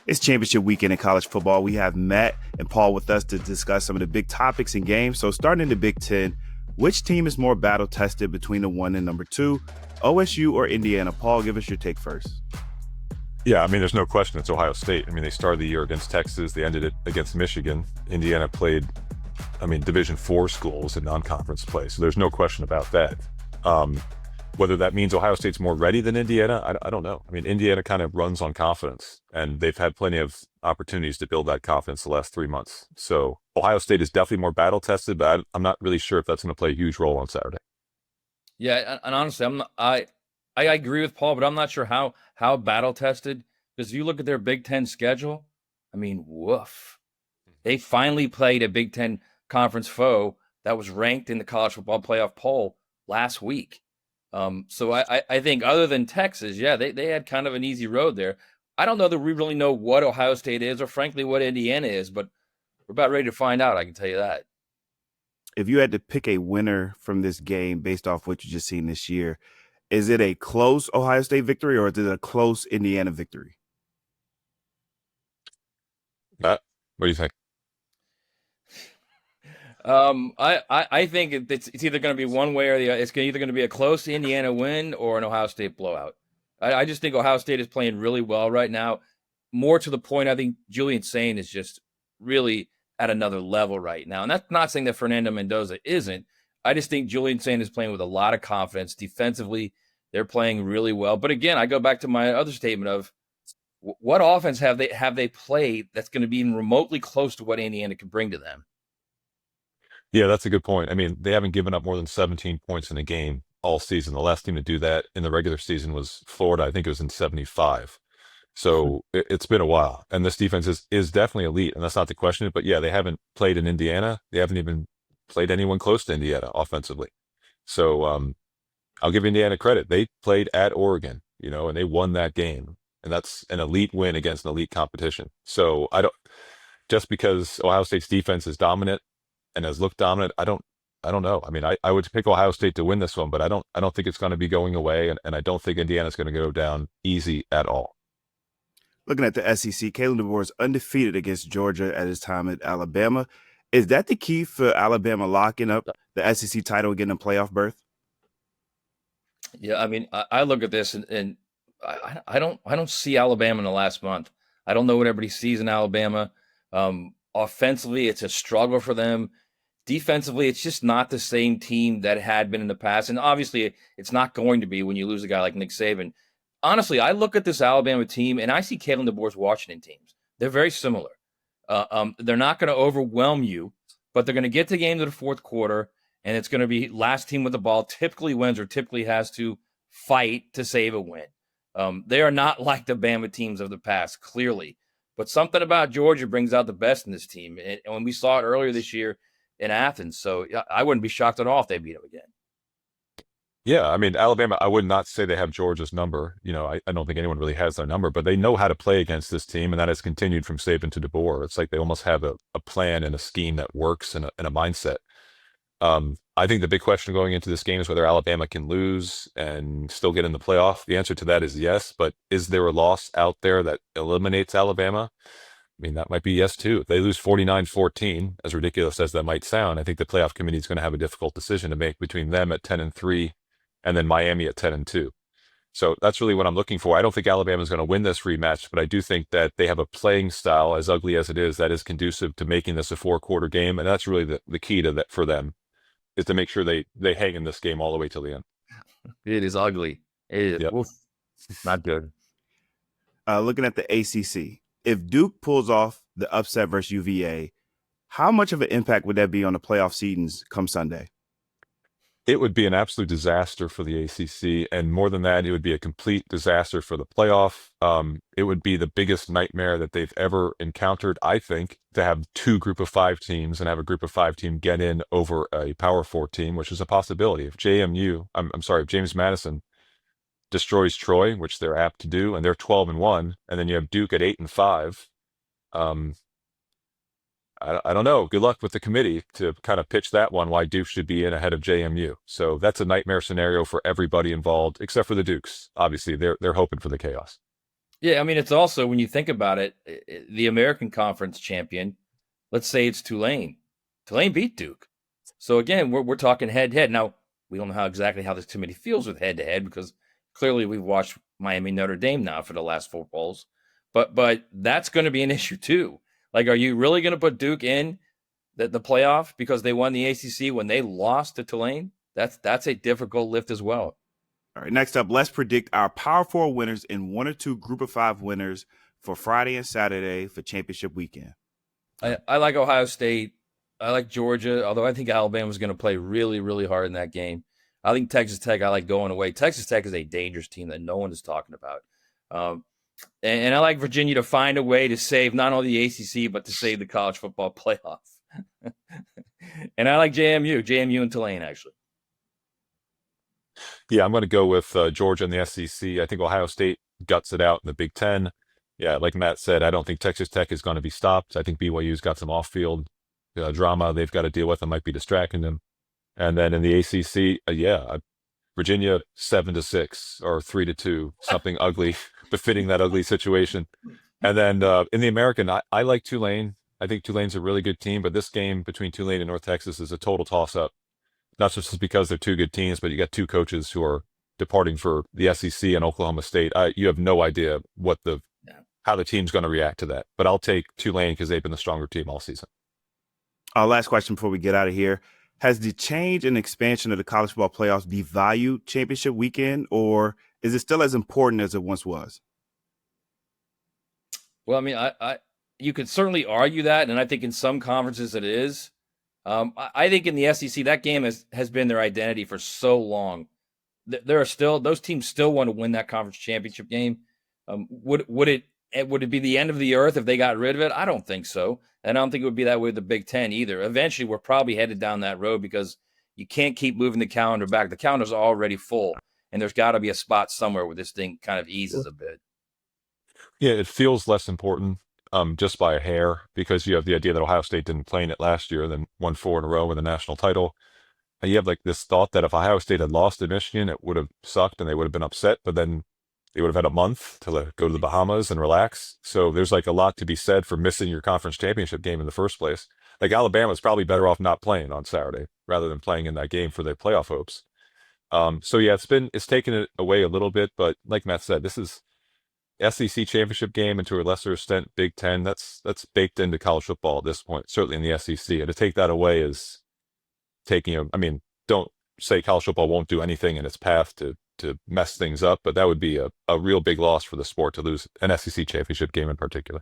It's championship weekend in college football. We have Matt and Paul with us to discuss some of the big topics and games. So starting in the Big Ten, which team is more battle tested between the 1 and number 2, OSU or Indiana? Paul, give us your take first. Yeah, I mean, there's no question it's Ohio State. I mean, they started the year against Texas. They ended it against Michigan. Indiana played, Division IV schools in non-conference play. So there's no question about that. Whether that means Ohio State's more ready than Indiana, I don't know. I mean, Indiana kind of runs on confidence, and they've had plenty of opportunities to build that confidence the last 3 months. So Ohio State is definitely more battle-tested, but I'm not really sure if that's going to play a huge role on Saturday. Yeah, and honestly, I agree with Paul, but I'm not sure how battle tested, because if you look at their Big Ten schedule, I mean, woof. They finally played a Big Ten conference foe that was ranked in the college football playoff poll last week. So I think other than Texas, yeah, they had kind of an easy road there. I don't know that we really know what Ohio State is or frankly what Indiana is, but we're about ready to find out, I can tell you that. If you had to pick a winner from this game based off what you just seen this year, is it a close Ohio State victory or is it a close Indiana victory? Matt, what do you think? I think it's either going to be one way or the other. It's either going to be a close Indiana win or an Ohio State blowout. I just think Ohio State is playing really well right now. More to the point, I think Julian Sain is just really at another level right now. And that's not saying that Fernando Mendoza isn't. I just think Julian Sain is playing with a lot of confidence. Defensively, they're playing really well. But again, I go back to my other statement of what offense have they played that's going to be even remotely close to what Indiana can bring to them? Yeah, that's a good point. I mean, they haven't given up more than 17 points in a game all season. The last team to do that in the regular season was Florida. I think it was in 75. So it's been a while. And this defense is definitely elite, and that's not the question. But yeah, they haven't played in Indiana. They haven't even played anyone close to Indiana offensively. So I'll give Indiana credit. They played at Oregon, and they won that game. And that's an elite win against an elite competition. So just because Ohio State's defense is dominant and has looked dominant, I don't know. I mean, I would pick Ohio State to win this one, but I don't think it's going to be going away, and I don't think Indiana's going to go down easy at all. Looking at the SEC, Kalen DeBoer is undefeated against Georgia at his time at Alabama. Is that the key for Alabama locking up the SEC title and getting a playoff berth? Yeah, I mean, I look at this and I don't see Alabama in the last month. I don't know what everybody sees in Alabama. Offensively, it's a struggle for them. Defensively, it's just not the same team that it had been in the past. And obviously, it's not going to be when you lose a guy like Nick Saban. Honestly, I look at this Alabama team, and I see Kalen DeBoer's Washington teams. They're very similar. They're not going to overwhelm you, but they're going to get the game to the fourth quarter, and it's going to be last team with the ball typically wins or typically has to fight to save a win. They are not like the Bama teams of the past, clearly. But something about Georgia brings out the best in this team. And when we saw it earlier this year in Athens. So I wouldn't be shocked at all if they beat them again. Yeah, I mean, Alabama, I would not say they have Georgia's number. I don't think anyone really has their number, but they know how to play against this team, and that has continued from Saban to DeBoer. It's like they almost have a plan and a scheme that works and a mindset. I think the big question going into this game is whether Alabama can lose and still get in the playoff. The answer to that is yes, but is there a loss out there that eliminates Alabama? I mean, that might be yes, too. If they lose 49-14, as ridiculous as that might sound, I think the playoff committee is going to have a difficult decision to make between them at 10-3 and then Miami at 10-2. So that's really what I'm looking for. I don't think Alabama is going to win this rematch, but I do think that they have a playing style, as ugly as it is, that is conducive to making this a 4-quarter game, and that's really the key to that for them, is to make sure they hang in this game all the way till the end. It is ugly. It is Yep. not good. Looking at the ACC, if Duke pulls off the upset versus UVA, how much of an impact would that be on the playoff seedings come Sunday? It would be an absolute disaster for the ACC, and more than that, it would be a complete disaster for the playoff. It would be the biggest nightmare that they've ever encountered, I think, to have two group of 5 teams and have a group of 5 team get in over a Power 4 team, which is a possibility. If if James Madison destroys Troy, which they're apt to do, and they're 12-1, and then you have Duke at 8-5. I don't know. Good luck with the committee to kind of pitch that one, why Duke should be in ahead of JMU. So that's a nightmare scenario for everybody involved, except for the Dukes. Obviously, they're hoping for the chaos. Yeah, I mean, it's also, when you think about it, the American Conference champion, let's say it's Tulane. Tulane beat Duke. So again, we're talking head to head. Now, we don't know exactly how this committee feels with head to head, because clearly we've watched Miami Notre Dame now for the last 4 bowls. But that's going to be an issue too. Like, are you really going to put Duke in the playoff because they won the ACC when they lost to Tulane? That's a difficult lift as well. All right, next up, let's predict our Power Four winners and 1 or 2 Group of 5 winners for Friday and Saturday for championship weekend. I like Ohio State. I like Georgia, although I think Alabama's going to play really, really hard in that game. I think Texas Tech, I like going away. Texas Tech is a dangerous team that no one is talking about. And I like Virginia to find a way to save not only the ACC, but to save the college football playoff. And I like JMU and Tulane, actually. Yeah, I'm going to go with Georgia and the SEC. I think Ohio State guts it out in the Big Ten. Yeah, like Matt said, I don't think Texas Tech is going to be stopped. I think BYU's got some off-field drama they've got to deal with that might be distracting them. And then in the ACC, Virginia 7-6 or 3-2, something ugly, befitting that ugly situation. And then in the American, I like Tulane. I think Tulane's a really good team, but this game between Tulane and North Texas is a total toss-up. Not just because they're two good teams, but you got two coaches who are departing for the SEC and Oklahoma State. You have no idea how the team's going to react to that. But I'll take Tulane because they've been the stronger team all season. Last question before we get out of here. Has the change and expansion of the college football playoffs devalued championship weekend, or is it still as important as it once was? Well, I mean, you could certainly argue that, and I think in some conferences it is. I think in the SEC, that game has been their identity for so long. There are still, those teams still want to win that conference championship game. Would it be the end of the earth if they got rid of it? I don't think so. And I don't think it would be that way with the Big Ten either. Eventually, we're probably headed down that road because you can't keep moving the calendar back. The calendar's already full, and there's got to be a spot somewhere where this thing kind of eases a bit. Yeah, it feels less important just by a hair because you have the idea that Ohio State didn't play in it last year, then won 4 in a row with a national title. And you have like this thought that if Ohio State had lost to Michigan, it would have sucked and they would have been upset, but then they would have had a month to go to the Bahamas and relax. So there's like a lot to be said for missing your conference championship game in the first place. Like Alabama's probably better off not playing on Saturday rather than playing in that game for their playoff hopes. So yeah, it's taken it away a little bit, but like Matt said, this is SEC championship game and to a lesser extent Big Ten. That's baked into college football at this point, certainly in the SEC. And to take that away is don't say college football won't do anything in its path to mess things up, but that would be a real big loss for the sport to lose an SEC championship game in particular.